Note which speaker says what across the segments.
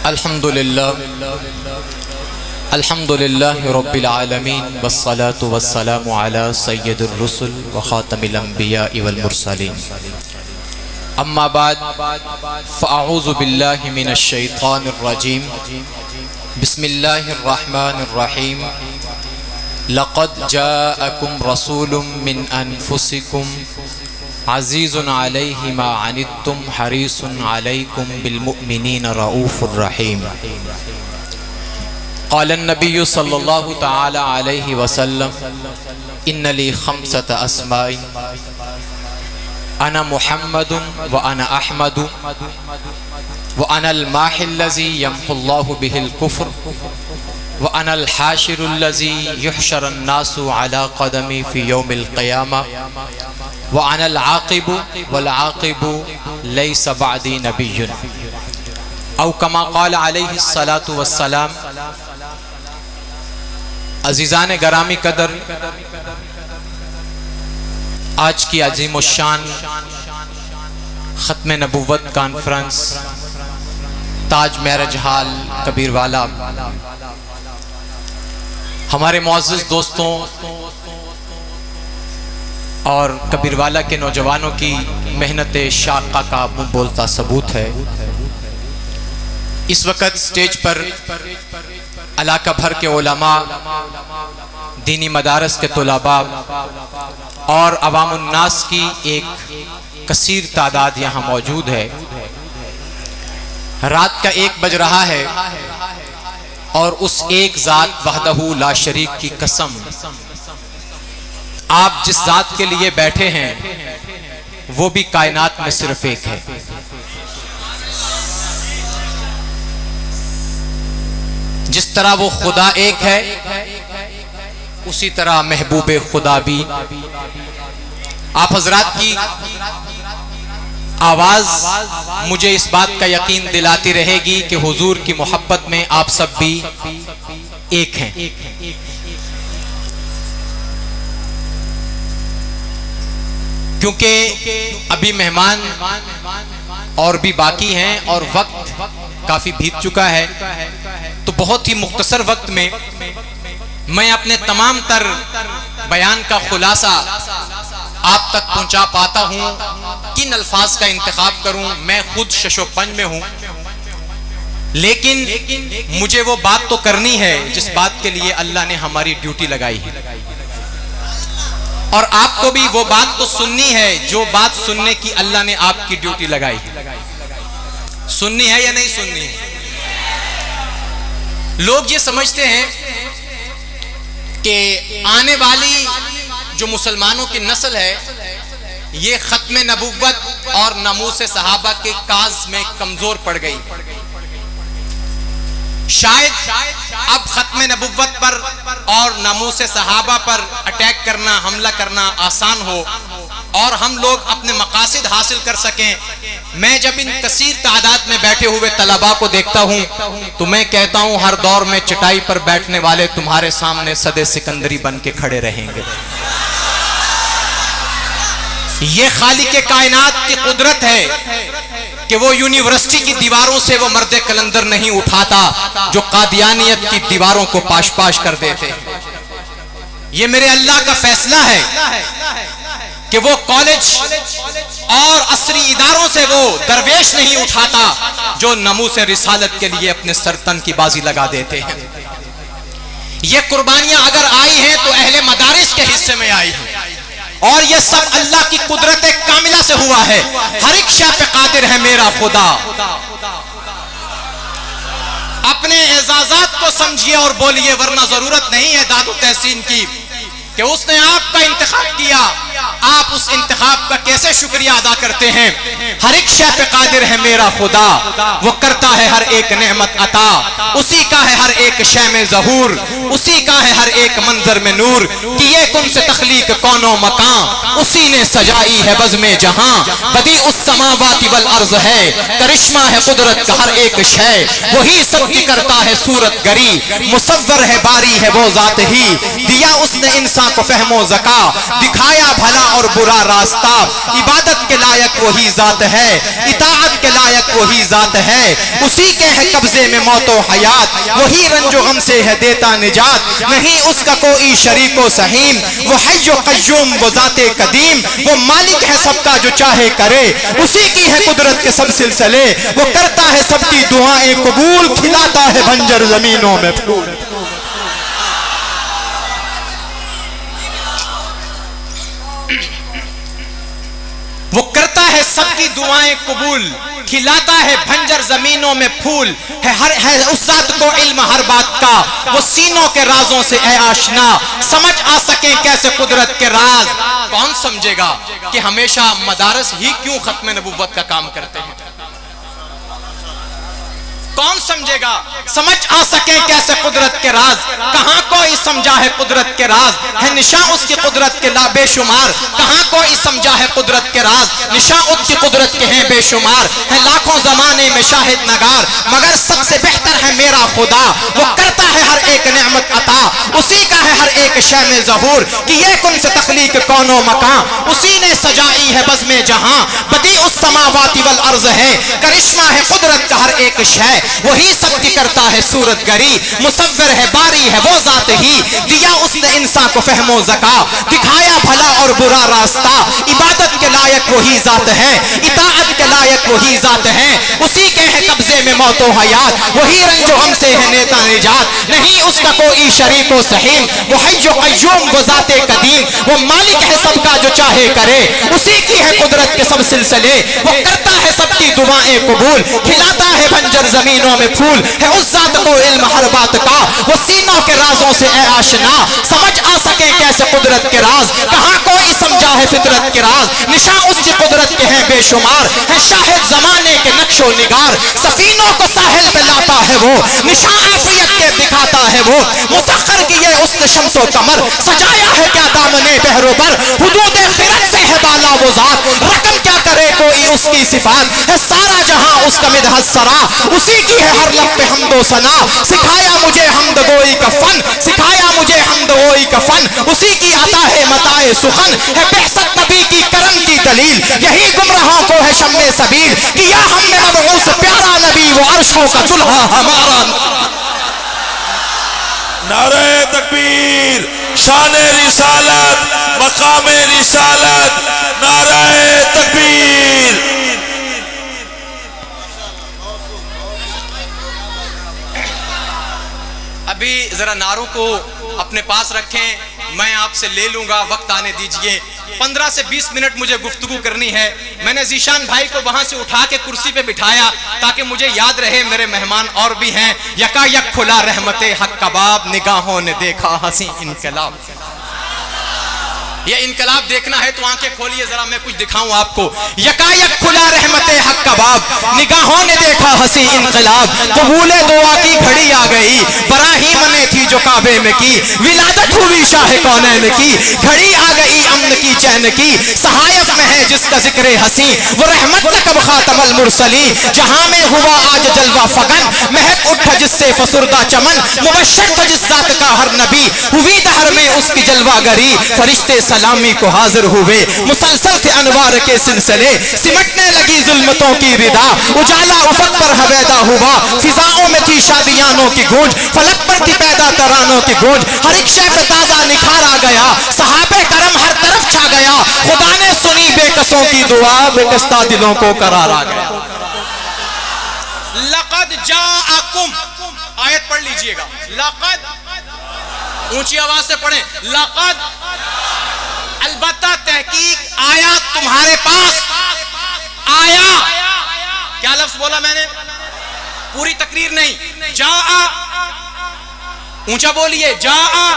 Speaker 1: الحمدللہ رب العالمین والصلاة والسلام علی سید الرسل وخاتم الانبیاء والمرسلین اما بعد فاعوذ باللہ من الشیطان الرجیم بسم اللہ الرحمن الرحیم لقد جاءکم رسول من انفسکم عزیز علیہ ما عنتم حریص علیکم بالمؤمنین رؤوف الرحیم قال النبی صلی اللہ تعالی علیہ وسلم ان لی خمسة اسماء انا محمد وانا احمد وانا الماحی الذی یمحو اللہ به الكفر وانا الحاشر الذی یحشر الناس على قدمی فی یوم القیامہ وَأَنَا الْعَاقِبُ وَالْعَاقِبُ لَيْسَ بَعْدِي نَبِيٌّ او کما قال علیہ الصلاة والسلام۔ عزیزان گرامی قدر، آج کی عظیم الشان ختم نبوت کانفرنس تاج معراج ہال کبیر والا، ہمارے معزز دوستوں اور کبیر والا کے نوجوانوں کی محنت شاقہ کا منہ بولتا ثبوت ہے۔ اس وقت سٹیج پر علاقہ بھر کے علماء، دینی مدارس کے طلباء اور عوام الناس کی ایک کثیر تعداد یہاں موجود ہے۔ رات کا 1 بج رہا ہے اور اس ایک ذات وحدہ لا شریک کی قسم، آپ جس ذات کے لیے بیٹھے ہیں وہ بھی کائنات میں صرف ایک ہے۔ جس طرح وہ خدا ایک ہے اسی طرح محبوب خدا بھی۔ آپ حضرات کی آواز مجھے اس بات کا یقین دلاتی رہے گی کہ حضور کی محبت میں آپ سب بھی ایک ہیں۔ کیونکہ ابھی مہمان اور بھی باقی ہیں اور وقت کافی بیت چکا ہے، تو بہت ہی مختصر وقت میں میں اپنے تمام تر بیان کا خلاصہ آپ تک پہنچا پاتا ہوں۔ کن الفاظ کا انتخاب کروں، میں خود شش و پنج میں ہوں، لیکن مجھے وہ بات تو کرنی ہے جس بات کے لیے اللہ نے ہماری ڈیوٹی لگائی ہے، اور آپ کو بھی وہ بات تو سننی ہے جو بات سننے کی اللہ نے آپ کی ڈیوٹی لگائی ہے۔ سننی ہے یا نہیں سننی ہے؟ لوگ یہ سمجھتے ہیں کہ آنے والی جو مسلمانوں کی نسل ہے یہ ختم نبوت اور ناموس صحابہ کے کاز میں کمزور پڑ گئی۔ شاید اب ختم نبوت پر اور ناموس صحابہ پر اٹیک کرنا، حملہ کرنا آسان ہو اور ہم لوگ اپنے مقاصد حاصل کر سکیں۔ میں جب ان کثیر تعداد میں بیٹھے ہوئے طلباء کو دیکھتا ہوں تو میں کہتا ہوں ہر دور میں چٹائی پر بیٹھنے والے تمہارے سامنے صدِ سکندری بن کے کھڑے رہیں گے۔ یہ خالق کائنات کی قدرت ہے کہ وہ یونیورسٹی کی دیواروں سے وہ مرد کلندر نہیں اٹھاتا جو قادیانیت کی دیواروں کو پاش پاش کر دیتے۔ یہ میرے اللہ کا فیصلہ ہے کہ وہ کالج اور عصری اداروں سے وہ درویش نہیں اٹھاتا جو ناموس رسالت کے لیے اپنے سرتن کی بازی لگا دیتے ہیں۔ یہ قربانیاں اگر آئی ہیں تو اہل مدارس کے حصے میں آئی ہیں، اور یہ سب اللہ کی قدرت کاملہ سے ہوا ہے۔ ہر ایک شے پہ قادر ہے میرا خدا۔ اپنے اعزازات کو سمجھیے اور بولیے، ورنہ ضرورت نہیں ہے داد و تحسین کی کہ اس نے آپ کا انتخاب کیا، آپ اس انتخاب کا کیسے شکریہ ادا کرتے ہیں۔ ہر ایک شے پہ قادر ہے میرا خدا، وہ کرتا ہے ہر ایک نعمت عطا، اسی کا ہے ہر ایک شے میں ظہور۔ اسی کا ہے ہر ایک منظر میں نور، کیے کن سے تخلیق کون و مکان، اسی نے سجائی ہے بزم جہاں، بدیع السماوات والارض ہے، کرشمہ ہے قدرت کا ہر ایک شے، وہی سب کی کرتا ہے صورت گری، مصور ہے باری ہے وہ ذات ہی، دیا اس نے انسان کو فہم و ذکا، دکھایا بھلا اور برا راستہ، عبادت کے لائق وہی ذات ہے، اطاعت کے لائق وہی ذات ہے، اسی کے ہے قبضے میں موت و حیات، وہی رنج و غم سے ہے دیتا نجات، نہیں اس کا کوئی شریک و سہیم، وہ حی و قیوم وہ ذات قدیم، وہ مالک ہے سب کا جو چاہے کرے، اسی کی ہے قدرت کے سب سلسلے، وہ کرتا ہے سب کی دعائیں قبول، کھلاتا ہے بنجر زمینوں میں پھول۔ وہ کرتا ہے سب کی دعائیں قبول، کھلاتا ہے بھنجر زمینوں میں پھول، ہے اس ذات کو علم ہر بات کا، وہ سینوں کے رازوں سے اے آشنا، سمجھ آ سکیں کیسے قدرت کے راز۔ کون سمجھے گا کہ ہمیشہ مدارس ہی کیوں ختم نبوت کا کام کرتے ہیں؟ کون سمجھے گا؟ سمجھ آ سکے کیسے قدرت کے راز، کہاں کوئی سمجھا ہے قدرت کے راز، ہے نشاں اس کی قدرت کے لا بے شمار، کہاں کوئی سمجھا ہے قدرت کے راز، نشاں اس کی قدرت کے ہیں بے شمار، ہے لاکھوں زمانے میں شاہد نگار، مگر سب سے بہتر ہے میرا خدا، وہ کرتا ہے ہر ایک نعمت عطا، اسی کا ہے ہر ایک شے میں ظہور، کیے کن سے تخلیق کون و مکان، اسی نے سجائی ہے بزم جہاں، بدیع السماوات والارض ہے، کرشمہ ہے قدرت کا ہر ایک شے، وہی سب کی کرتا ہے صورت گری، مصور ہے باری ہے وہ ذات ہی، دیا اس نے انسان کو فہم و ذکا، دکھایا بھلا اور برا راستہ، عبادت کے لائق وہی ذات ہے، اطاعت کے لائق وہی ذات ہے، اسی کے ہے قبضے میں موت و حیات، وہی رنج و غم سے ہے نیتا نجات، نہیں اس کا کوئی شریک و سہیم، وہ حی و قیوم وہ ذات قدیم، وہ مالک ہے سب کا جو چاہے کرے، اسی کی ہے قدرت کے سب سلسلے، وہ کرتا ہے سب کی دعائیں قبول، کھلاتا ہے بنجر زمینوں میں پھول، ہے اس ذات کو علم ہر بات کا، وہ سینوں کے رازوں سے اے آشنا، سمجھ آ سکے کیسے قدرت کے راز، کہاں کوئی سمجھا ہے فطرت کے راز، نشاں اس کی قدرت کے ہیں بے شمار، ہے شاہد زمانے کے نقش و نگار، سفینوں کو ساحل پہ لاتا ہے وہ، نشاں عافیت کے دکھاتا ہے وہ، مسخر کیے اس نے شمس و قمر، سجایا ہے کیا دامن بحر و بر، حدود خرد سے ہے بالا وہ ذات، رقم کیا کرے کوئی اس کی صفات، ہے سارا جہاں اس کا مدحت سرا، اسی کی ہے ہر لب پہ حمد و ثنا، سکھایا مجھے حمد گوئی کا فن، سکھایا مجھے حمد گوئی کا فن، اسی کی عطا ہے متاع سخن، ہے بعثت نبی کی کرم کی دلیل، یہی گمراہوں کو ہے شمع سبیل، کیا ہم نے مبعوث پیارا نبی وہ عرشوں کا دلہا ہمارا۔
Speaker 2: نعرہ تکبیر، شان رسالت، مقام رسالت، نعرہ تکبیر۔
Speaker 1: ابھی ذرا نعروں کو اپنے پاس رکھیں، میں آپ سے لے لوں گا، وقت آنے دیجئے، 15 سے 20 منٹ مجھے گفتگو کرنی ہے۔ میں نے ذیشان بھائی کو وہاں سے اٹھا کے کرسی پہ بٹھایا تاکہ مجھے یاد رہے میرے مہمان اور بھی ہیں۔ یکا یک کھلا رحمت حق کا باب، نگاہوں نے دیکھا ہنسی انقلاب۔ یہ انقلاب دیکھنا ہے تو آنکھیں کھولیے ذرا، میں کچھ دکھاؤں آپ کو۔ یکا یک کھلا رحمت حق کا باب، نگاہوں نے دیکھا ہنسی انقلاب، قبول دعا کی گھڑی آ گئی، براہیم نے تھی جو کعبے میں کی، ولادت ہوئی شاہ کونین کی، گھڑی آ گئی امن کی چین کی، صحائف میں ہے جس کا ذکر حسین، وہ رحمت لقب خاتم المرسلین، جہاں میں ہوا آج جلوہ فغن، مہک اٹھا جس سے فسردہ چمن، مبشر تھا جس ذات کا ہر نبی، ہوئی دہر میں اس کی جلوہ گری، فرشتے سلامی کو حاضر ہوئے، مسلسل تھے انوار کے سلسلے، سمٹنے لگی ظلمتوں کی ردا، اجالا افق پر حویدہ ہوا، فضاؤں میں تھی شادیانوں کی گونج، فلک پر تھی پیدا ترانوں کی گونج، ہر ایک شے پہ تازہ نکھار آ گیا، صحابہ کرم ہر طرف چھا گیا، خدا نے سنی بے کسوں کی دعا، بے کستہ دلوں کو قرار آ گیا۔ لقد جاءکم، آیت پڑھ لیجئے گا، لقد، اونچی آواز سے پڑھیں، لقد، البتہ تحقیق آیا تمہارے پاس، آیا، کیا لفظ بولا میں نے؟ پوری تقریر نہیں، جاء، اونچا بولیے، جاء،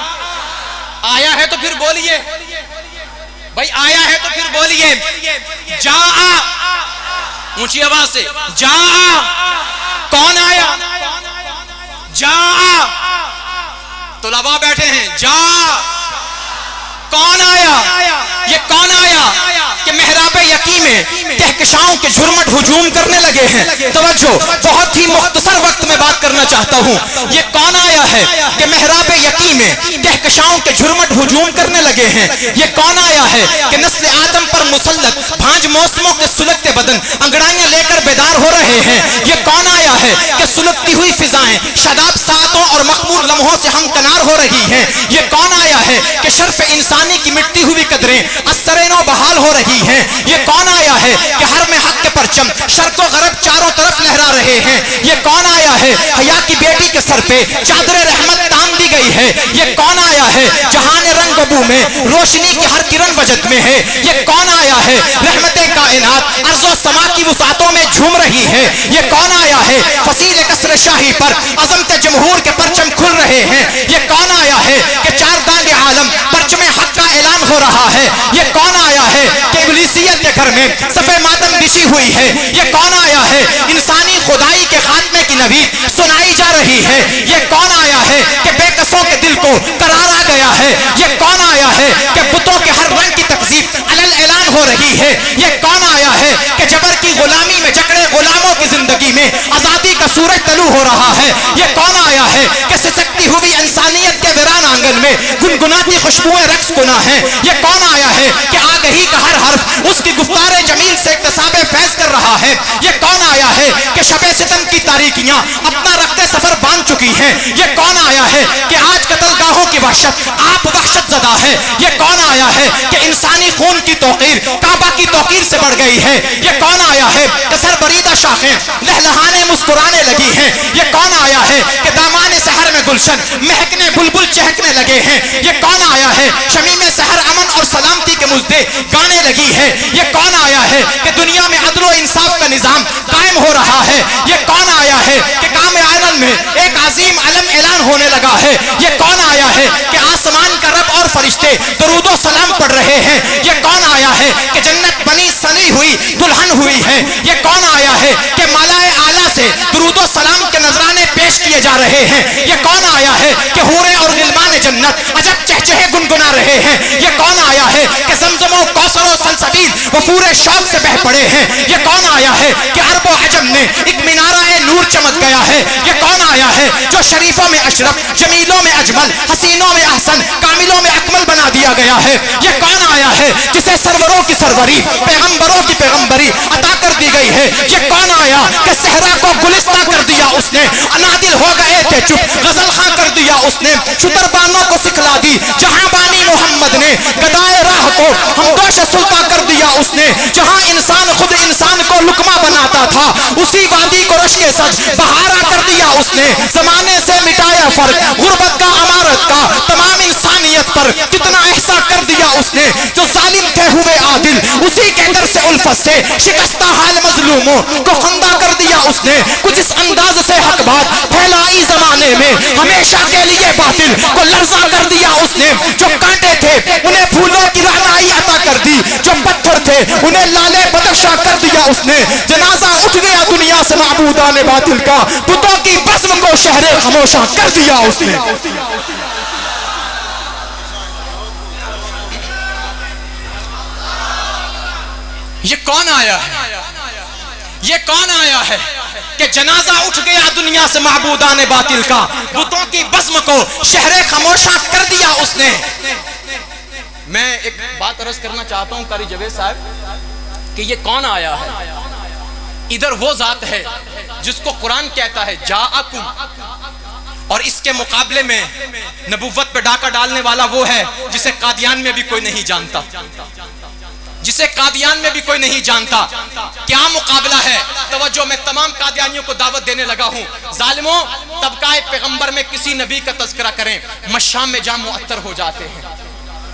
Speaker 1: آیا ہے تو پھر بولیے بھائی، آیا ہے تو پھر بولیے، جاء، اونچی آواز سے، جاء، کون آیا؟ جاء، طلباء بیٹھے ہیں، جا کون آیا؟ یہ کون آیا کہ محراب یقین میں کہکشاؤں کے جھرمٹ ہجوم کرنے لگے ہیں؟ توجہ، بہت ہی مختصر وقت میں بات کرنا چاہتا ہوں. یہ کون آیا ہے کہ محراب یقین میں کہکشاؤں کے جھرمٹ ہجوم کرنے لگے ہیں؟ یہ کون آیا ہے کہ نسل آدم پر مسلط بھانج موسموں کے سلگتے بدن انگڑائیاں لے کر بیدار ہو رہے ہیں؟ یہ کون آیا ہے کہ سلگتی ہوئی فضائیں شاداب ساعتوں اور مخمور لمحوں سے ہمکنار ہو رہی ہیں؟ یہ کون آیا ہے کہ شرف انسانی کی مٹی ہوئی قدریں اثرینوں بحال ہو رہی ہیں؟ یہ کون آیا ہے کہ ہر میں حق کے پرچم شرق و غرب چاروں طرف لہرا رہے ہیں؟ یہ کون آیا ہے حیا کی بیٹی کے سر پہ چادر رحمت تان دی گئی ہے؟ یہ کون آیا ہے جہان رنگ و بو میں روشنی کی ہر کرن وجد میں ہے؟ یہ کون آیا ہے رحمت کائنات ارض و سما کی وسعتوں میں جھوم رہی ہے؟ یہ کون آیا ہے فصیل قصر شاہی پر عظمت جمہور کے پرچم کھل رہے ہیں؟ یہ کون آیا ہے کہ چار داغ عالم پرچم حق کا اعلان ہو رہا ہے؟ یہ کون آیا ہے کہ ابلیسیت کے گھر میں صفے ماتم بچھی ہوئی ہے؟ یہ کون آیا ہے انسانی خدائی کے خاتمے کی نوید سنائی جا رہی ہے؟ یہ کون آیا ہے کہ بے کسوں کے دل کو قرار آ گیا ہے؟ یہ کون آیا ہے کہ بتوں کے ہر رنگ کی تکذیب علل اعلان ہو رہی ہے؟ یہ کون آیا ہے کہ جبر کی غلامی میں جکڑے غلاموں کی زندگی میں آزادی کا سورج طلوع ہو رہا ہے؟ یہ کون آیا ہے کہ سسکتی ہوئی انسانیت کے ویران آنگن میں گنگناتی خوشبوئیں رقص گنا ہے؟ یہ کون آیا ہے کہ آگہی کا ہر حرف اس کی گفتار جمیل سے اقتصاب فیض کر رہا ہے؟ یہ کون آیا ہے کہ شب ستم کی تاریکیاں اپنا رخت سفر باندھ چکی ہیں؟ یہ کون آیا ہے کہ آج قتل گاہوں کی وحشت آپ وحشت زدہ ہے؟ یہ کون آیا ہے کہ انسانی خون کی توقیر کعبہ کی توقیر سے بڑھ گئی ہے؟ یہ کون آیا ہے کہ سر بریدہ شاخیں لہلہانے مسکرانے لگی ہیں؟ یہ کون آیا ہے کہ دامان سحر میں گلشن مہکنے بلبل چہکنے لگے ہیں؟ یہ کون آیا ہے شمیم سحر امن اور سلامتی کے مزدے گانے لگی ہے؟ یہ کون آیا ہے کہ دنیا میں عدل و انصاف کا نظام قائم ہو رہا ہے؟ یہ کون آیا ہے کہ کام عالم میں ایک عظیم علم اعلان ہونے لگا ہے؟ یہ کون آیا ہے کہ آسمان کا رب اور فرشتے درود و سلام پڑھ رہے ہیں؟ یہ کون آیا ہے کہ جنت بنی سنی ہوئی دلہن ہوئی ہے؟ یہ کون آیا ہے کہ مالائے اعلیٰ سے درود و سلام کے نذرانے پیش کیے جا رہے ہیں؟ یہ کون آیا ہے کہ حوریں اور غلمان جنت عجب چہچہے گنگنا رہے ہیں؟ یہ کون آیا ہے کہ زمزم و کوثر و سلسبیل وفور شوق سے بہ پڑے ہیں؟ یہ کون آیا ہے کہ عرب و عجم میں ایک منارہ نور چمک گیا ہے؟ یہ کون آیا ہے جو شریفوں میں اشرف جمیلوں میں اجمل حسینوں میں احسن کاملوں میں اکمل بنا دیا گیا ہے؟ یہ کون آیا ہے جسے سروروں کی سروری پیغمبروں کی پیغمبری عطا کر دی گئی ہے؟ یہ کون آیا کہ صحرا کو گلستہ کر دیا اس نے انادل ہو گئے تھے چپ غزل خاں کر دیا اس نے شتربانوں کو سکھلا دی جہاں بانی محمد نے گدائے راہ کو ہمدوش سلطہ کر دیا اس نے جہاں انسان خود انسان کو لقمہ بناتا تھا اسی وادی کو رشک سج بہارا کر دیا اس نے زمانے سے مٹایا فرق غربت کا امارت کا تمام انسانیت پر کتنا احسان کر دیا اس نے جو ظالم تھے ہوئے عادل اسی کے در سے الفت سے شکستہ حال مظلوموں کو خندہ کر دیا اس نے کچھ اس انداز سے حق بات پھیلائی زمانے میں ہمیشہ کے لیے باطل کو لرزہ کر دیا اس نے جو کانٹے تھے انہیں پھولوں کی رہنائی عطا کر دی جو پتھر تھے انہیں لالے بدخشاں کر دیا اس نے جنازہ اٹھ گیا دنیا سے معبودان باطل کا بتوں کی بزم کو شہر خاموشاں کر دیا اس نے یہ کون آیا ہے یہ کون آیا ہے کہ جنازہ اٹھ گیا دنیا سے معبودان باطل کا بتوں کی بزم کو شہر خاموشاں کر دیا اس نے میں ایک بات عرض کرنا چاہتا ہوں قاری جاوید صاحب کہ یہ کون آیا ہے ادھر وہ ذات ہے جس کو قرآن کہتا ہے جاءکم اور اس کے مقابلے میں نبوت پہ ڈاکہ ڈالنے والا وہ ہے جسے قادیان میں بھی کوئی نہیں جانتا جسے قادیان میں بھی کوئی نہیں جانتا کیا مقابلہ ہے توجہ میں تمام قادیانیوں کو دعوت دینے لگا ہوں ظالموں طبقہ پیغمبر میں کسی نبی کا تذکرہ کریں مشام میں جام معطر ہو جاتے ہیں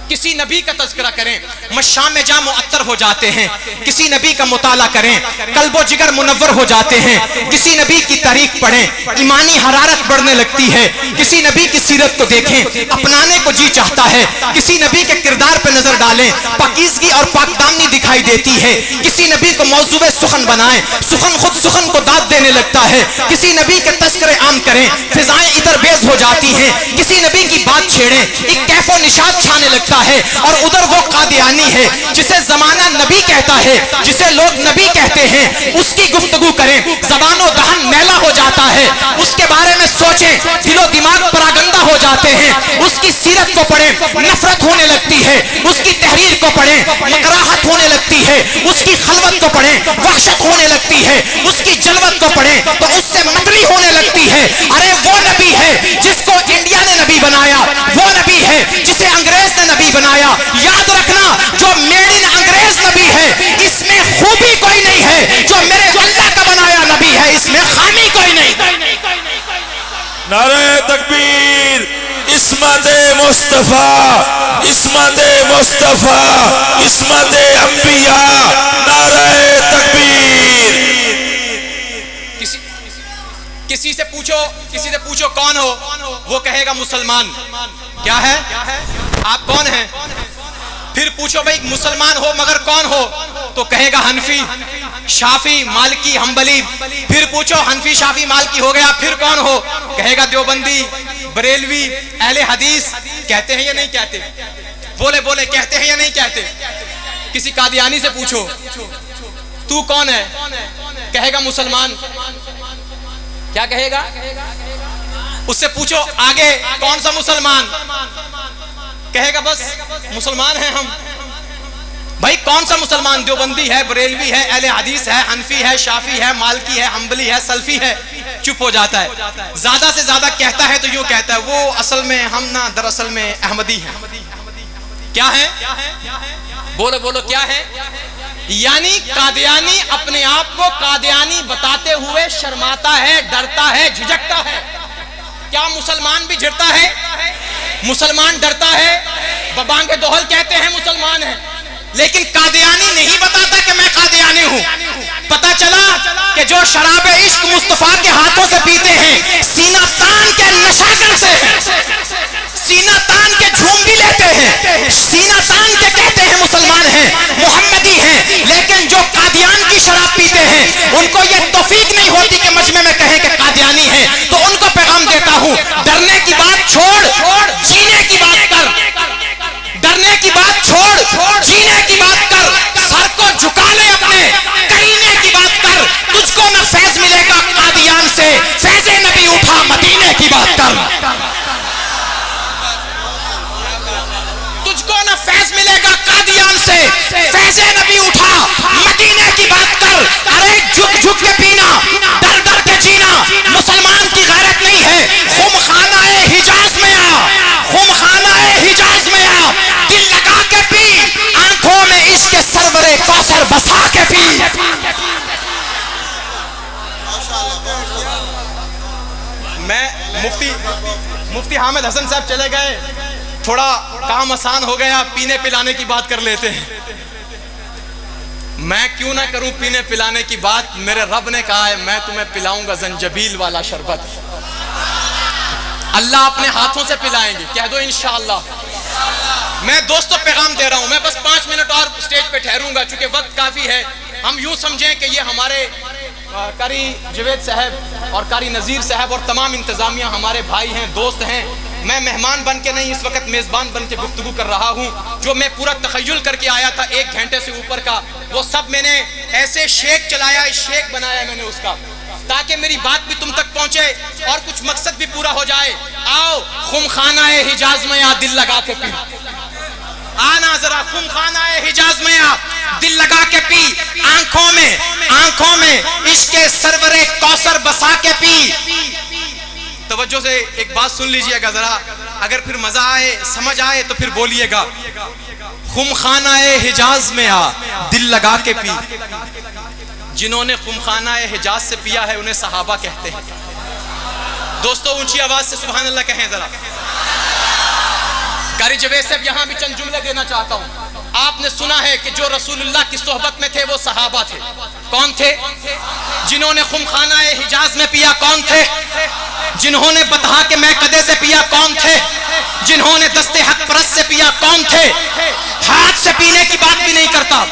Speaker 1: کسی نبی کا تذکرہ کریں مشام میں جا معطر ہو جاتے ہیں، کسی نبی کا مطالعہ کریں قلب و جگر منور ہو جاتے ہیں، کسی نبی کی تاریخ پڑھیں ایمانی حرارت بڑھنے لگتی ہے، کسی نبی کی سیرت کو دیکھیں اپنانے کو جی چاہتا ہے، کسی نبی کے کردار پہ نظر ڈالیں پاکیزگی اور پاک دامنی دکھائی دیتی ہے، کسی نبی کو موضوع سخن بنائیں سخن خود سخن کو داد دینے لگتا ہے، کسی نبی کے تذکرے عام کریں فضائیں ادھر بیز ہو جاتی ہیں، کسی نبی کی بات چھیڑیں ایک کیف و نشاط چھانے لگتا ہے، اور ادھر وہ قادیانی ہے جسے زمانہ نبی کہتا ہے، جسے لوگ نبی کہتے ہیں، اس کی گفتگو کریں زبان و دہن میلا ہو جاتا ہے، اس کے بارے میں سوچیں دل و دماغ پراگندہ ہو جاتے ہیں، اس کی سیرت کو پڑھیں نفرت ہونے لگتی ہے، اس کی تحریر کو پڑھیں مکراہت ہونے لگتی ہے، اس کی خلوت کو پڑھیں وحشت ہونے لگتی ہے، اس کی جلوت کو پڑھیں تو اس سے متلی ہونے لگتی ہے۔ ارے وہ نبی ہے جس کو انڈیا نے نبی بنایا، وہ نبی ہے جسے انگریز نے نبی بنایا، یاد رکھنا جو میڈ ان انگریز نبی ہے اس میں خوبی کوئی نہیں ہے، جو میرے اللہ کا بنایا نبی ہے اس میں خامی کوئی نہیں۔
Speaker 2: نعرہ تکبیر، عصمت مصطفیٰ، عصمت مصطفیٰ، عصمت انبیاء، نعرہ تکبیر۔
Speaker 1: کسی سے پوچھو کون ہو، وہ کہے گا مسلمان۔ کیا ہے؟ آپ کون ہیں؟ پھر پوچھو بھئی مسلمان ہو مگر کون ہو، تو کہے گا حنفی شافی مالکی حنبلی۔ پھر پوچھو حنفی شافی مالکی ہو گیا پھر کون ہو، کہے گا دیوبندی بریلوی اہل حدیث۔ کہتے ہیں یا نہیں کہتے؟ بولے کہتے ہیں یا نہیں کہتے؟ کسی قادیانی سے پوچھو تو کون ہے، کہے گا مسلمان۔ کیا کہے گا؟ اس سے پوچھو آگے کون سا مسلمان، کہے گا بس مسلمان ہیں ہم۔ بھائی کون سا مسلمان؟ دیوبندی ہے بریلوی ہے اہل حدیث ہے حنفی ہے شافی ہے مالکی ہے حنبلی ہے سلفی ہے۔ چپ ہو جاتا ہے۔ زیادہ سے زیادہ کہتا ہے تو یوں کہتا ہے وہ اصل میں ہم نہ دراصل میں احمدی ہیں۔ کیا ہے؟ بولو کیا ہے؟ یعنی قادیانی اپنے آپ کو قادیانی بتاتے ہوئے شرماتا ہے، ڈرتا ہے، جھجکتا ہے۔ کیا مسلمان بھی جھڑتا ہے؟ مسلمان ڈرتا ہے، ببانگ دوہل کہتے ہیں مسلمان ہیں، لیکن قادیانی نہیں بتاتا کہ میں قادیانی ہوں۔ پتا چلا کہ جو شراب عشق مصطفیٰ کے ہاتھوں سے پیتے ہیں سینہ تان کے نشہ کرتے ہیں، سینہ تان کے جھوم بھی لیتے ہیں، سینہ تان کے کہتے ہیں مسلمان ہیں محمدی ہیں، لیکن جو قادیان کی شراب پیتے ہیں ان کو یہ توفیق نہیں ہوتی کہ مجمع میں کہیں کہ قادیانی ہیں۔ تو ان کو پیغام دیتا ہوں ڈرنے کی بات چھوڑ جینے کی بات کر، ڈرنے کی بات چھوڑ جینے کی بات کر، سر کو جھکا لے اپنے کرینے کی بات کر، تجھ کو نہ فیض ملے گا قادیان سے، فیض نبی اٹھا مدینے کی بات کر، تجھ کو نہ فیض ملے گا قادیان سے، فیض نبی اٹھا مدینے کی بات کر۔ ارے جھک کے پینا، ڈر کے جینا مسلمان کی غیرت نہیں ہے۔ خم خانہ حجاز میں آ، خم خانہ حجاز میں آ، دل لگا کے پی، آنکھوں میں عشق سرور کوثر بسا کے پی۔ میں مفتی حامد حسن صاحب چلے گئے، تھوڑا کام آسان ہو گیا، پینے پلانے کی بات کر لیتے ہیں۔ میں کیوں نہ کروں پینے پلانے کی بات، میرے رب نے کہا ہے میں تمہیں پلاؤں گا زنجبیل والا شربت۔ اللہ اپنے ہاتھوں سے پلائیں گے، کہہ دو انشاءاللہ۔ میں دوستوں پیغام دے رہا ہوں، میں بس 5 منٹ اور سٹیج پہ ٹھہروں گا چونکہ وقت کافی ہے۔ ہم یوں سمجھیں کہ یہ ہمارے قاری جوید صاحب اور قاری نذیر صاحب اور تمام انتظامیہ ہمارے بھائی ہیں، دوست ہیں۔ میں مہمان بن کے نہیں، اس وقت میزبان بن کے گفتگو کر رہا ہوں۔ جو میں پورا تخیل کر کے آیا تھا 1 گھنٹے سے اوپر کا، وہ سب میں نے ایسے شیک چلایا، شیک بنایا میں نے اس کا، تاکہ میری بات بھی تم تک پہنچے اور کچھ مقصد بھی پورا ہو جائے۔ آؤ خم خانہ حجاز میں آ، دل لگا کے پی، آنا ذرا خم خانہ حجاز میں آ، دل لگا کے پی، آنکھوں میں عشق سرور کوثر بسا کے پی۔ توجہ سے ایک بات سن لیجئے گا ذرا، اگر پھر مزہ آئے سمجھ آئے تو پھر بولیے گا۔ خم خانہ حجاز میں آ، دل لگا کے پی۔ جنہوں نے خم خانہ حجاز سے پیا ہے انہیں صحابہ کہتے ہیں۔ دوستو اونچی آواز سے سبحان اللہ کہیں ذرا۔ قاری جوید صاحب یہاں بھی چند جملے دینا چاہتا ہوں. آپ نے سنا ہے کہ جو رسول اللہ کی صحبت میں تھے وہ صحابہ تھے. کون تھے؟ جنہوں نے خمخانہ حجاز میں پیا کون تھے؟ جنہوں نے بطحا کے میکدے سے پیا کون تھے؟ جنہوں نے دست حق پرست سے پیا کون تھے؟ ہاتھ سے پینے کی بات بھی نہیں کرتا,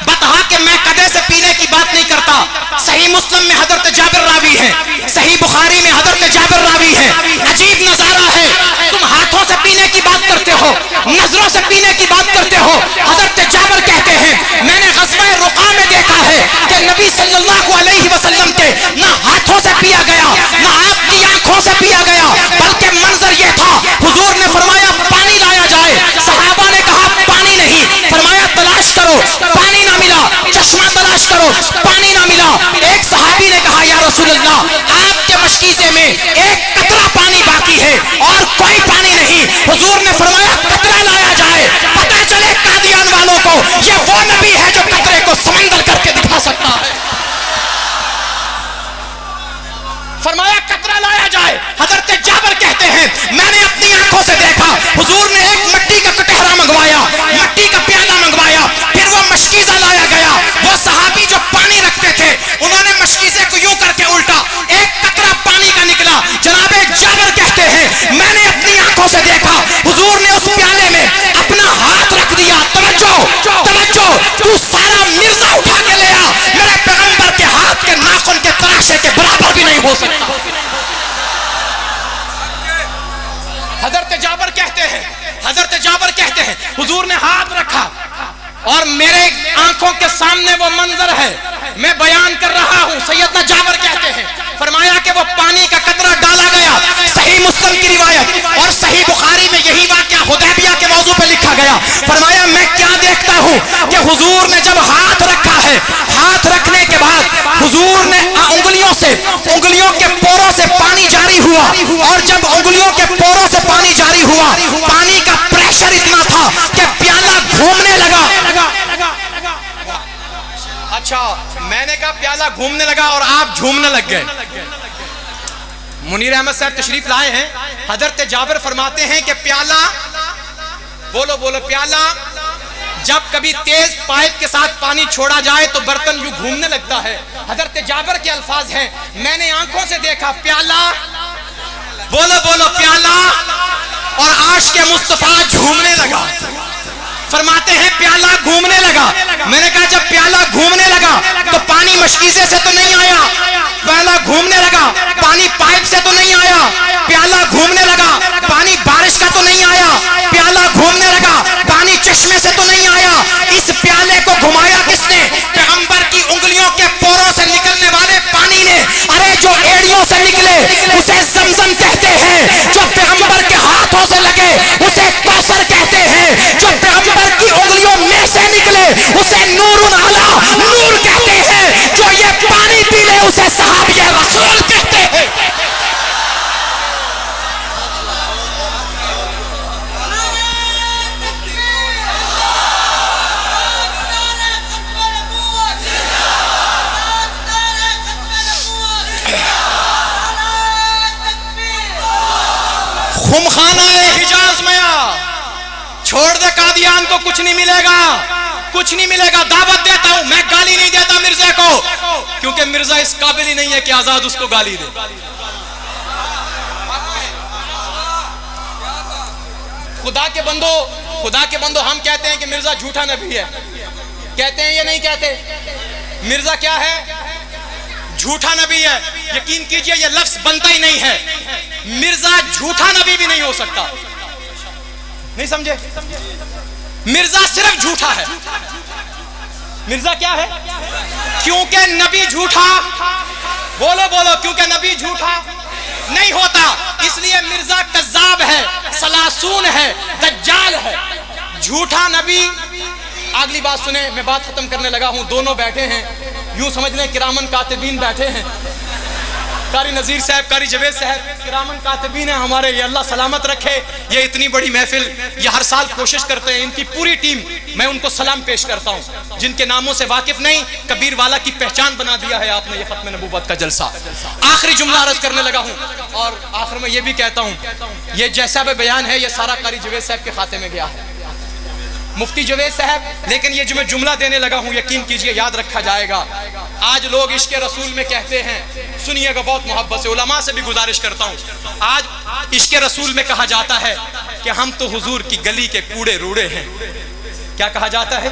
Speaker 1: بطحا کے میکدے سے پینے کی بات نہیں کرتا. صحیح مسلم میں حضرت جابر راوی ہیں, صحیح بخاری میں حضرت جابر راوی ہیں. عجیب نظارہ ہے, تم ہاتھوں سے پینے کی بات کرتے ہو, نظروں سے پینے کی بات کرتے ہو. حضرت جابر کہتے ہیں میں نے غزوہ رقا میں دیکھا ہے کہ نبی صلی اللہ علیہ وسلم کے نہ ہاتھوں سے پیا گیا نہ آپ کی آنکھوں سے پیا گیا, بلکہ منظر یہ تھا حضور نے فرمایا پانی لایا جائے. صحابہ نے کہا پانی نہیں, فرمایا تلاش کرو, پانی نہ ملا. چشمہ تلاش کرو, پانی نہ ملا. ایک صحابی نے کہا یا رسول اللہ آپ کے مشکیزے میں ایک قطرہ پانی باقی ہے اور کوئی پانی نہیں. حضور نے فرمایا قطرہ لایا جائے, پتہ چلے قادیان والوں کو یہ وہ نبی ہے جو قطرے کو سمندر کر کے دکھا سکتا ہے. فرمایا قطرہ لایا جائے. حضرت جابر کہتے ہیں میں نے اپنی آنکھوں سے دیکھا حضور نے ایک مٹی کا کٹہرا منگوایا, مٹی کا پیالہ منگوایا, پھر وہ مشکیزہ لایا گیا. وہ صحابی جو پانی رکھتے تھے انہوں نے مشکیزے کو یوں کر کے الٹا, ایک قطرہ پانی کا نکلا. جناب جابر کہتے ہیں میں نے اپنی آنکھوں سے دیکھا حضور نے اس پیالے میں اپنا ہاتھ رکھ دیا. توجہ توجہ, تو سارا مرزا اٹھا کے لے آ, میرے پیغمبر کے ہاتھ کے ناخن کے تراشے کے برابر بھی نہیں ہو سکتا. حضرت جابر کہتے ہیں حضور نے ہاتھ رکھا اور میرے آنکھوں کے سامنے وہ منظر ہے, میں بیان کر رہا ہوں. سیدنا جابر کہتے ہیں فرمایا کہ وہ پانی کا قطرہ ڈالا گیا. صحیح مسلم کی روایت اور صحیح بخاری میں یہی واقعہ حدیبیہ کے موضوع پہ لکھا گیا. فرمایا میں کیا دیکھتا ہوں کہ حضور نے جب ہاتھ رکھا ہے, ہاتھ رکھنے کے بعد حضور نے انگلیوں کے پوروں سے پانی جاری ہوا, اور جب انگلیوں کے پوروں سے پانی جاری ہوا پانی کا پریشر اتنا تھا کہ پیالہ گھومنے لگا. اچھا میں نے کہا پیالہ گھومنے لگا اور آپ جھومنے لگ گئے. منیر احمد صاحب تشریف لائے ہیں. حضرت جابر فرماتے ہیں کہ پیالہ بولو پیالہ جب کبھی تیز پائپ کے ساتھ پانی چھوڑا جائے تو برتن یوں گھومنے لگتا ہے. حضرت جابر کے الفاظ ہیں میں نے آنکھوں سے دیکھا پیالہ, بولو پیالہ, اور عاشق مصطفیٰ جھومنے لگا. فرماتے ہیں پیالہ گھومنے لگا. میں نے کہا جب پیالہ گھومنے لگا تو پانی مشکیزے سے تو نہیں آیا, پیالہ گھومنے لگا پانی پائپ سے تو نہیں آیا, پیالہ گھومنے لگا پانی بارش کا تو نہیں آیا, پیالہ گھومنے لگا پانی چشمے سے تو نہیں آیا. اس پیالے کو گھمایا کس نے؟ پیغمبر کی انگلیوں کے پوروں سے نکلنے والے پانی نے. ارے جو ایڑیوں سے نکلے اسے زمزم کہتے ہیں, جو پیغمبر کے ہاتھوں سے لگے اسے کوثر کہتے ہیں, جو پیغمبر کی انگلیوں میں سے نکلے اسے نور علی نور کہتے ہیں, جو یہ پانی پی لے اسے صحابی رسول کہتے ہیں. خمخانہ حجاز میں آ, چھوڑ دے قادیان کو, کچھ نہیں ملے گا. دعوت دیتا ہوں, میں گالی نہیں دیتا مرزا کو, کیونکہ مرزا اس قابل ہی نہیں ہے کہ آزاد اس کو گالی دے. خدا کے بندو ہم کہتے ہیں کہ مرزا جھوٹا نبی ہے, کہتے ہیں یہ نہیں کہتے. مرزا کیا ہے؟ جھوٹا نبی ہے. یقین کیجئے یہ لفظ بنتا ہی نہیں ہے. مرزا جھوٹا نبی بھی نہیں ہو سکتا. نہیں سمجھے؟ مرزا صرف جھوٹا ہے. مرزا کیا ہے؟ کیونکہ نبی جھوٹا, بولو کیونکہ نبی جھوٹا نہیں ہوتا, اس لیے مرزا کذاب ہے, سلاسون ہے, دجال ہے, جھوٹا نبی. اگلی بات سنیں, میں بات ختم کرنے لگا ہوں. دونوں بیٹھے ہیں, یوں سمجھ لیں کرامن کاتبین بیٹھے ہیں. قاری نذیر صاحب، قاری جوید صاحب، کرامن کاتبین ہیں ہمارے، یہ اللہ سلامت رکھے. یہ اتنی بڑی محفل یہ ہر سال کوشش کرتے ہیں. ان کی پوری ٹیم میں ان کو سلام پیش کرتا ہوں. جن کے ناموں سے واقف نہیں، کبیر والا کی پہچان بنا دیا ہے آپ نے یہ ختم نبوت کا جلسہ. آخری جملہ عرض کرنے لگا ہوں اور آخر میں یہ بھی کہتا ہوں، یہ جیسا بھی بیان ہے یہ سارا قاری جوید صاحب کے کھاتے میں گیا ہے، مفتی جوید صاحب. لیکن یہ جو میں جملہ دینے لگا ہوں یقین کیجئے یاد رکھا جائے گا. آج لوگ عشق رسول میں کہتے ہیں، سنیے گا بہت محبت سے، علماء سے بھی گزارش کرتا ہوں. آج عشق رسول میں کہا جاتا ہے کہ ہم تو حضور کی گلی کے کوڑے روڑے ہیں. کیا کہا جاتا ہے؟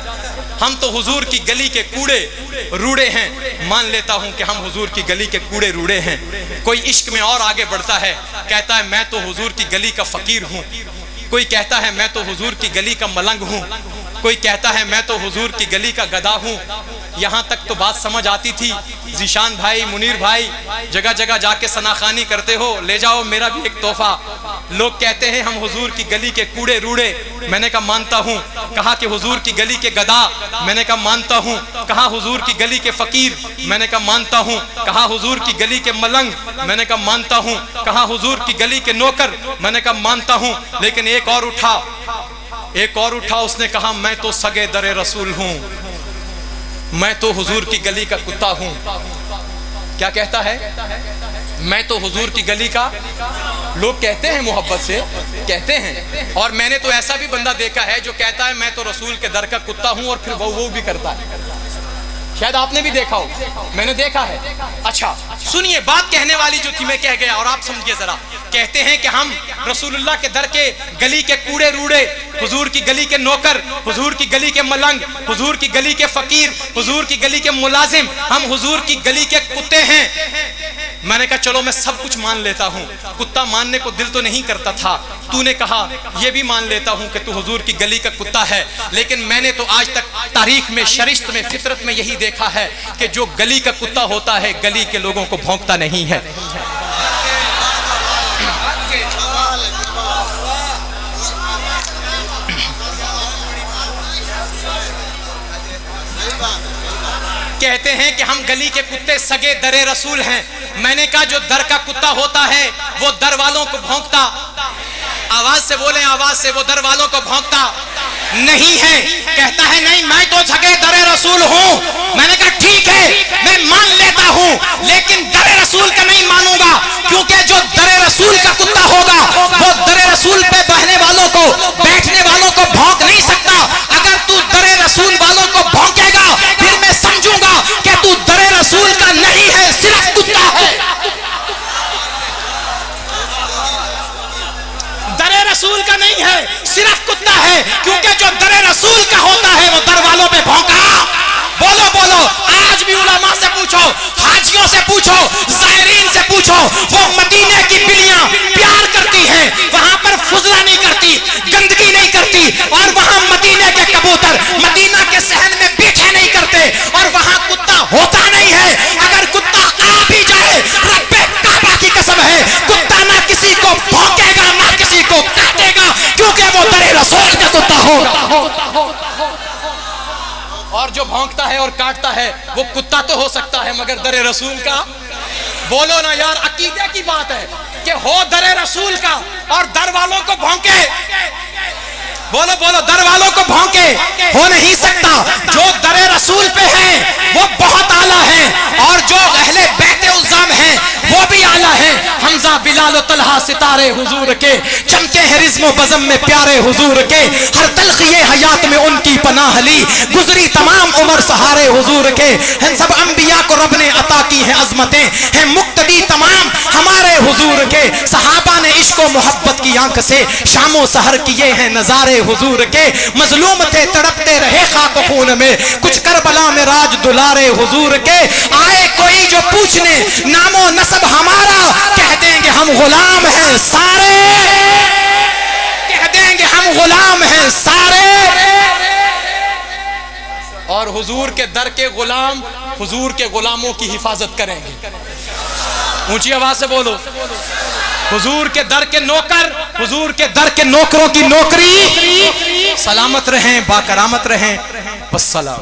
Speaker 1: ہم تو حضور کی گلی کے کوڑے روڑے ہیں. مان لیتا ہوں کہ ہم حضور کی گلی کے کوڑے روڑے ہیں. کوئی عشق میں اور آگے بڑھتا ہے، کہتا ہے میں تو حضور کی گلی کا فقیر ہوں. کوئی کہتا ہے میں تو حضور کی گلی کا ملنگ ہوں. کوئی کہتا ہے میں تو حضور کی گلی کا گدا ہوں. یہاں تک تو بات سمجھ آتی تھی. ذیشان بھائی، منیر بھائی، جگہ جگہ جا کے ثناخوانی کرتے ہو، لے جاؤ میرا بھی ایک تحفہ. لوگ کہتے ہیں ہم حضور کی گلی کے کوڑے روڑے. میں نے کہا مانتا ہوں. کہا کہ حضور کی گلی کے گدا. میں نے کہا مانتا ہوں. کہا حضور کی گلی کے فقیر. میں نے کہا مانتا ہوں. کہا حضور کی گلی کے ملنگ. میں نے کہا مانتا ہوں. کہا حضور کی گلی کے نوکر. میں نے کہا مانتا ہوں. لیکن ایک اور اٹھا، اس نے کہا میں تو سگے در رسول ہوں، میں تو حضور کی گلی کا کتا ہوں. کیا کہتا ہے؟ میں تو حضور کی گلی کا. لوگ کہتے ہیں محبت سے کہتے ہیں. اور میں نے تو ایسا بھی بندہ دیکھا ہے جو کہتا ہے میں تو رسول کے در کا کتا ہوں اور پھر وہ بھی کرتا ہے. شاید آپ نے بھی دیکھا ہو، میں نے دیکھا ہے. اچھا سنیے، بات کہنے والی جو تھی میں کہہ گیا اور آپ سمجھئے ذرا. کہتے ہیں کہ ہم رسول اللہ کے در کے گلی کے کوڑے روڑے، حضور کی گلی کے نوکر، حضور کی گلی کے ملنگ، حضور کی گلی کے فقیر، حضور کی گلی کے ملازم، ہم حضور کی گلی کے کتے ہیں. میں نے کہا چلو میں سب کچھ مان لیتا ہوں. کتا ماننے کو دل تو نہیں کرتا تھا. تو نے کہا یہ بھی مان لیتا ہوں کہ تو حضور کی گلی کا کتا ہے. لیکن میں نے تو آج تک تاریخ میں، شرشت میں، فطرت میں یہی دیکھا ہے کہ جو گلی کا کتا ہوتا ہے گلی کے لوگوں کو بھونکتا نہیں ہے. کہتے ہیں کہ ہم گلی کے کتے سگے در رسول ہیں. میں نے کہا جو در کا کتا ہوتا ہے وہ در والوں کو بھونکتا، آواز سے بولیں، آواز سے، وہ در والوں کو بھونکتا نہیں ہے. کہتا ہے نہیں میں تو سگے در رسول ہوں. میں نے کہا ٹھیک ہے میں مان لیتا ہوں، لیکن در رسول کا نہیں مانوں گا، کیونکہ جو در رسول کا کتا ہوگا وہ در رسول پہ بہنے والوں کو، بیٹھنے والوں کو بھونک نہیں سکتا. اگر تو در رسول والوں کو بھونکے گا پھر میں سمجھوں گا کہ تو در رسول کا نہیں ہے، صرف کتا ہے. در رسول کا نہیں ہے، صرف کتا ہے. کیونکہ جو در رسول کا ہوتا ہے وہ در والوں پہ بھونکا. بولو بولو. آج بھی علماء سے پوچھو، حاجیوں سے پوچھو، زائرین سے پوچھو، وہ مدینے کی بلیاں پیار کرتی ہیں، وہاں پر فضلہ نہیں کرتی، گندگی نہیں کرتی. اور وہاں مدینے کے کبوتر مدینہ کے صحن میں بیٹھے نہیں کرتے. اور وہاں کتا ہوتا نہیں ہے. اگر کتا آ بھی جائے، رب کعبہ کی قسم ہے کتا نہ کسی کو بھونکے گا نہ کسی کو کاٹے گا، کیونکہ وہ در رسول کا کتا ہوگا. اور جو بھونکتا ہے اور کاٹتا ہے وہ کتا تو ہو سکتا ہے مگر در رسول کا. بولو نا یار، عقیدے کی بات ہے کہ ہو در رسول کا اور در والوں کو بھونکے. بولو بولو. در والوں کو بھونکے ہو نہیں سکتا. جو در رسول پہ ہیں وہ بہت اعلیٰ ہیں، اور جو اہل بیت عظام ہیں وہ بھی اعلیٰ ہیں. حمزہ، بلال و طلحہ ستارے حضور کے، چمکے ہیں رزم و بزم میں پیارے حضور کے. ہر تلخی حیات میں ان کی پناہ لی، گزری تمام عمر سہارے حضور کے. ہم سب انبیاء کو رب نے عطا کی ہیں عظمتیں، ہیں مقتدی تمام ہمارے حضور کے. صحابہ نے عشق و محبت کی آنکھ سے شام و سحر کیے ہیں نظارے حضور کے. مظلوم تھے تڑپتے رہے خاک و خون میں، کچھ کربلا میں راج دلارے حضور کے. آئے کوئی جو پوچھنے نام و نسب ہمارا، کہہ دیں گے ہم غلام ہیں سارے، کہہ دیں گے ہم غلام ہیں سارے. اور حضور کے در کے غلام حضور کے غلاموں کی حفاظت کریں گے. اونچی آواز سے بولو. حضور کے در کے نوکر حضور کے در کے نوکروں کی نوکری سلامت رہیں، با کرامت رہیں. والسلام.